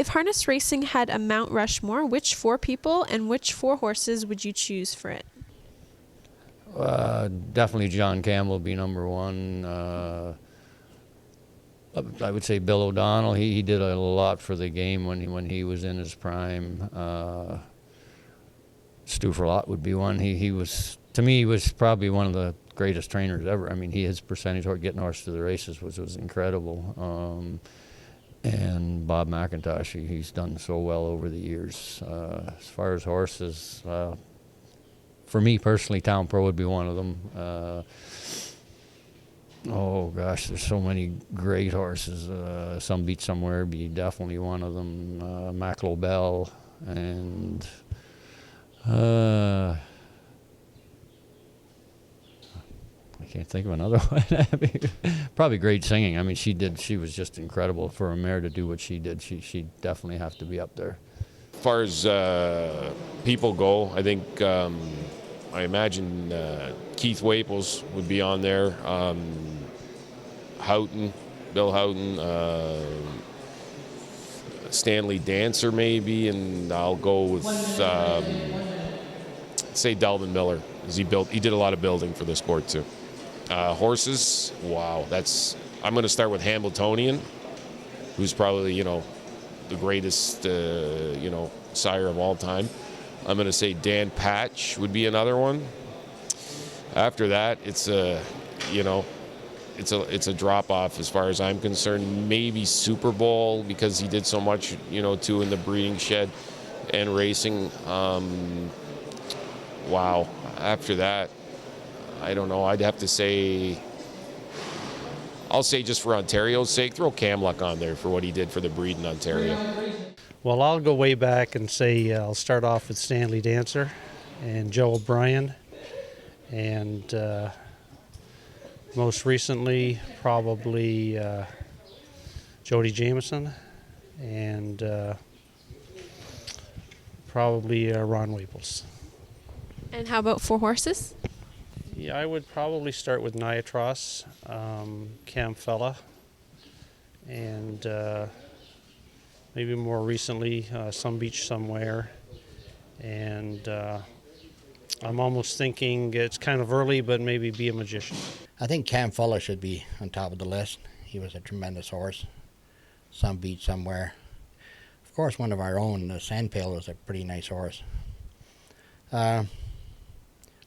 If harness racing had a Mount Rushmore, which 4 people and which 4 horses would you choose for it? Definitely John Campbell would be number 1. I would say Bill O'Donnell. He did a lot for the game when he was in his prime. Stu Ferlot would be one. He was, to me, he was probably one of the greatest trainers ever. I mean, his percentage of getting horse to the races was incredible. And Bob McIntosh, he's done so well over the years. As far as horses, for me personally, Town Pro would be one of them. Oh gosh, there's so many great horses. Some Beat Somewhere be definitely one of them. Mac Lobel and I can't think of another one. Probably Great Singing. I mean, she was just incredible for a mare to do what she did. She definitely have to be up there. As far as people go, I think I imagine Keith Waples would be on there. Houghton, Bill Houghton, Stanley Dancer maybe, and I'll go with say Delvin Miller, because he did a lot of building for the sport too. Horses, wow, I'm going to start with Hambletonian, who's probably the greatest sire of all time. I'm going to say Dan Patch would be another one. After that, it's a drop off as far as I'm concerned. Maybe Super Bowl, because he did so much too in the breeding shed and racing. Wow. After that, I don't know. I'd have to say, I'll say just for Ontario's sake, throw Camluck on there for what he did for the breed in Ontario. Well, I'll go way back and say I'll start off with Stanley Dancer and Joe O'Brien, and most recently probably Jody Jamieson, and probably Ron Waples. And how about 4 horses? Yeah, I would probably start with Niatros, Cam Fella, and maybe more recently Some Beach Somewhere. And I'm almost thinking it's kind of early, but maybe Be a Magician. I think Cam Fella should be on top of the list. He was a tremendous horse. Some Beach Somewhere. Of course, one of our own, Sandpail, was a pretty nice horse.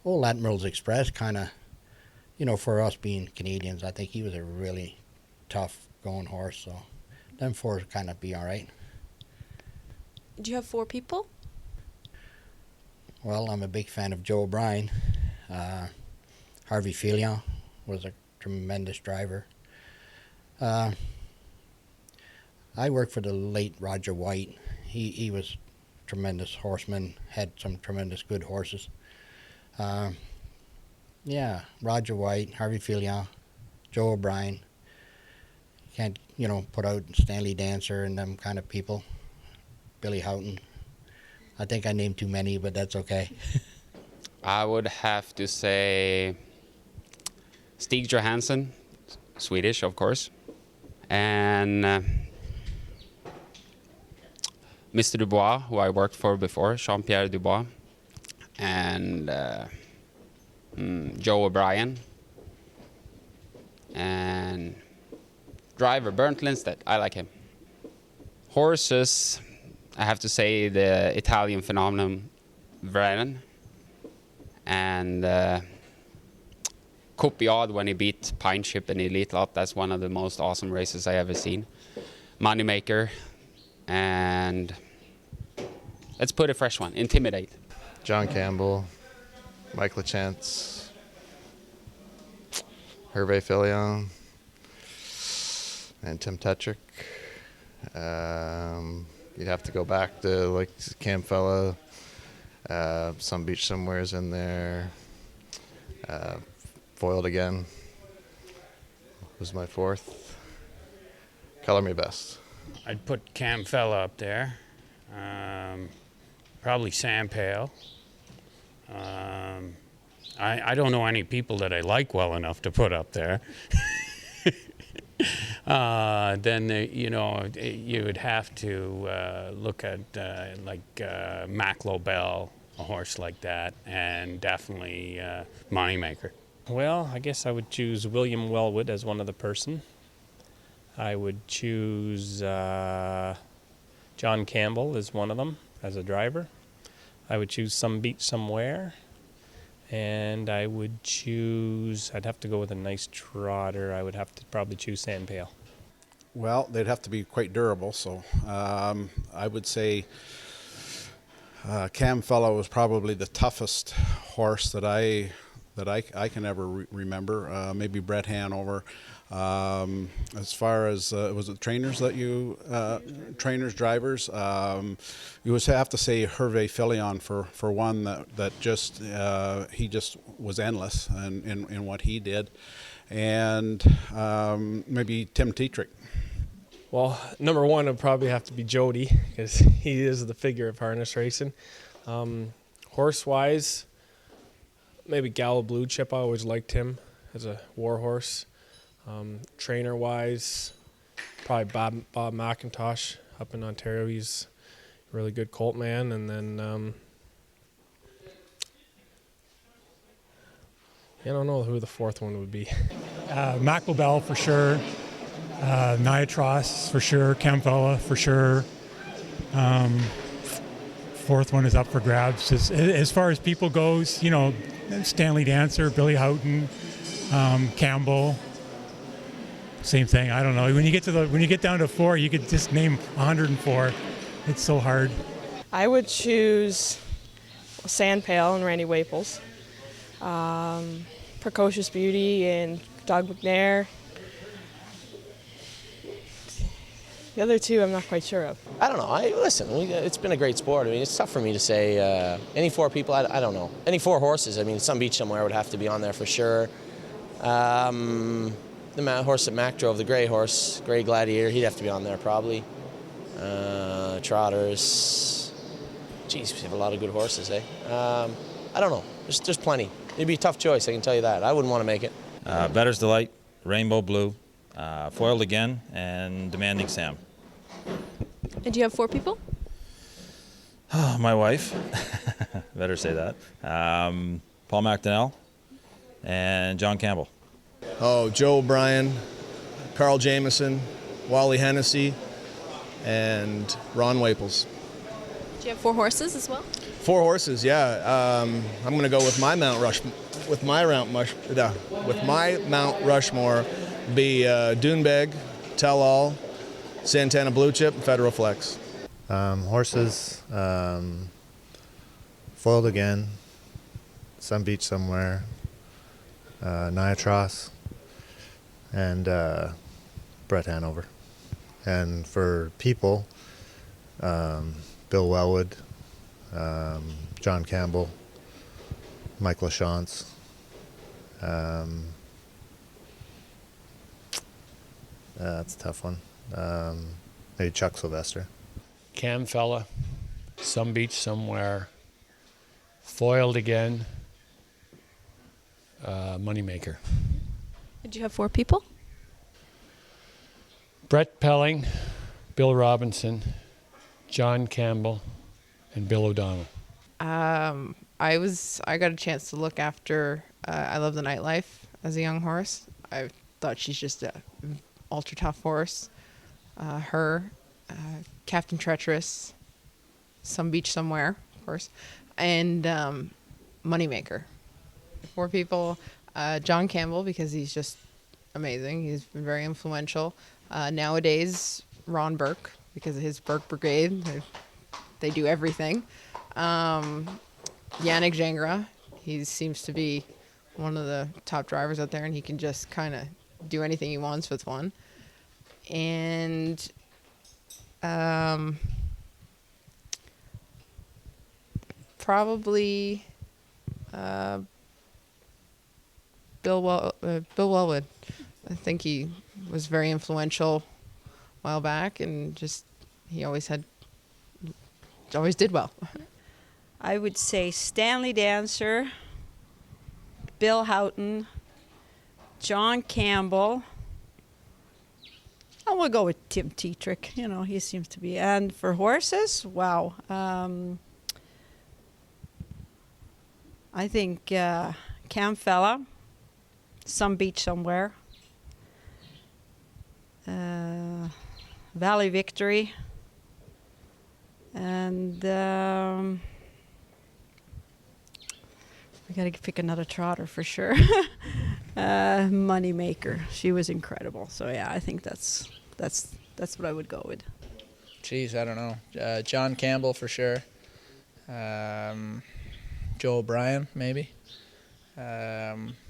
Old Admiral's Express, kind of, for us being Canadians, I think he was a really tough going horse. So them 4 kind of be all right. Do you have 4 people? Well, I'm a big fan of Joe O'Brien. Harvey Filion was a tremendous driver. I worked for the late Roger White. He was a tremendous horseman, had some tremendous good horses. Roger White, Harvey Filion, Joe O'Brien. Can't, put out Stanley Dancer and them kind of people. Billy Houghton. I think I named too many, but that's okay. I would have to say Stig Johansson, Swedish, of course, and Mr. Dubois, who I worked for before, Jean-Pierre Dubois, and Joe O'Brien, and driver Bernd Lindstedt. I like him. Horses, I have to say the Italian phenomenon Vrenn, and Copiad when he beat Pine Ship in the Elite Lot. That's one of the most awesome races I ever seen. Moneymaker, and let's put a fresh one, Intimidate. John Campbell, Mike LaChance, Hervé Filion, and Tim Tetrick. You'd have to go back to like Cam Fella, Some Beach Somewhere's in there, Foiled Again was my 4th. Color Me Best. I'd put Cam Fella up there, probably Sandpail. I don't know any people that I like well enough to put up there. Then you would have to look at Mac Lobel, a horse like that, and definitely Moneymaker. Well, I guess I would choose William Wellwood as one other person. I would choose John Campbell as one of them as a driver. I would choose Some Beach Somewhere. And I would choose, I'd have to go with a nice trotter. I would have to probably choose Sandpail. Well, they'd have to be quite durable, so I would say Cam Fellow was probably the toughest horse that I can ever remember. Maybe Brett Hanover. As far as was it trainers that you drivers? You would have to say Hervé Filion for one that just he just was endless in what he did, and maybe Tim Tetrick. Well, number one would probably have to be Jody, because he is the figure of harness racing. Horse-wise, maybe Gallo Blue Chip. I always liked him as a war horse. Trainer-wise, probably Bob McIntosh up in Ontario. He's a really good colt man. And then I don't know who the fourth one would be. Mac Lobel for sure. Niatros for sure. Camfella for sure. Fourth one is up for grabs. As far as people goes, Stanley Dancer, Billy Houghton, Campbell. Same thing. I don't know. When you get down to four, you could just name 104. It's so hard. I would choose Sandpail and Randy Waples, Precocious Beauty and Doug McNair. The other two, I'm not quite sure of. I don't know. It's been a great sport. I mean, it's tough for me to say. Any four people, I don't know. Any four horses. I mean, Some Beach Somewhere would have to be on there for sure. The horse that Mac drove, the gray horse, Gray Gladiator, he'd have to be on there probably. Trotters. Geez, we have a lot of good horses, eh? I don't know. There's plenty. It'd be a tough choice, I can tell you that. I wouldn't want to make it. Better's Delight, Rainbow Blue, Foiled Again, and Demanding Sam. And do you have four people? Oh, my wife. Better say that. Paul MacDonell and John Campbell. Oh, Joe O'Brien, Carl Jamieson, Wally Hennessy, and Ron Waples. Do you have four horses as well? Four horses, yeah. I'm going to go with my Mount Rushmore. With my Mount Rushmore, be Dunebeg, Tell All, Santana Blue Chip, and Federal Flex. Horses, Foiled Again, Some Beach Somewhere, Niatros, and Brett Hanover. And for people, Bill Wellwood, John Campbell, Mike LaChance, that's a tough one. Maybe Chuck Sylvester. Cam Fella, Some Beach Somewhere, Foiled Again, Moneymaker. Did you have four people? Brett Pelling, Bill Robinson, John Campbell, and Bill O'Donnell. I got a chance to look after I Love the Nightlife as a young horse. I thought she's just a ultra tough horse. Captain Treacherous, Some Beach Somewhere, of course, and Moneymaker. Four people. John Campbell, because he's just amazing. He's been very influential. Nowadays, Ron Burke, because of his Burke Brigade. They do everything. Yannick Gingras, he seems to be one of the top drivers out there, and he can just kind of do anything he wants with one. And probably Bill Wellwood. I think he was very influential a while back, and just he always did well. I would say Stanley Dancer, Bill Houghton, John Campbell, And we'll go with Tim Tetrick. You know, he seems to be. And for horses, wow. I think Cam Fella, Some Beach Somewhere, Valley Victory, and we got to pick another trotter for sure. Moneymaker, she was incredible. So yeah, I think that's what I would go with. Geez, I don't know. John Campbell for sure. Joe O'Brien maybe.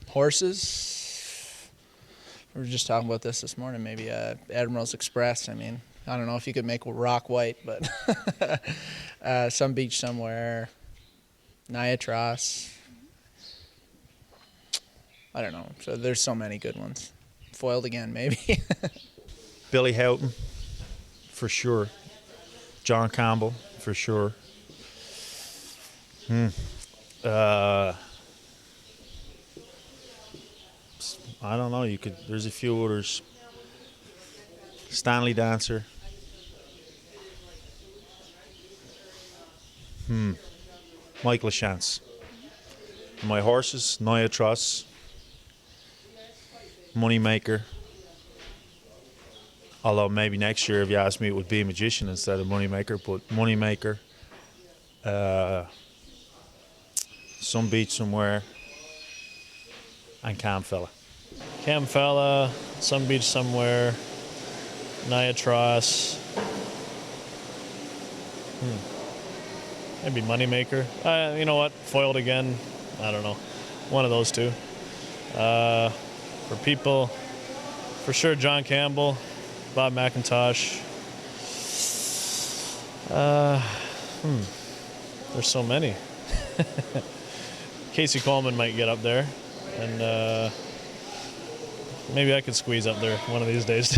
Horses. We were just talking about this morning. Maybe Admiral's Express. I mean, I don't know if you could make Rock White, but Some Beach Somewhere. Niatros. I don't know. So there's so many good ones. Foiled Again, maybe. Billy Houghton, for sure. John Campbell, for sure. I don't know. There's a few others. Stanley Dancer. Michael Chance. My horses, Niatros. Moneymaker. Although maybe next year, if you ask me, it would be a Magician instead of Moneymaker. But Moneymaker, Some Beach Somewhere, and Cam Fella. Cam Fella, Some Beach Somewhere, Niatros. Maybe Moneymaker. You know what? Foiled Again. I don't know. One of those two. For people, for sure, John Campbell, Bob McIntosh. There's so many. Casey Coleman might get up there, and maybe I could squeeze up there one of these days.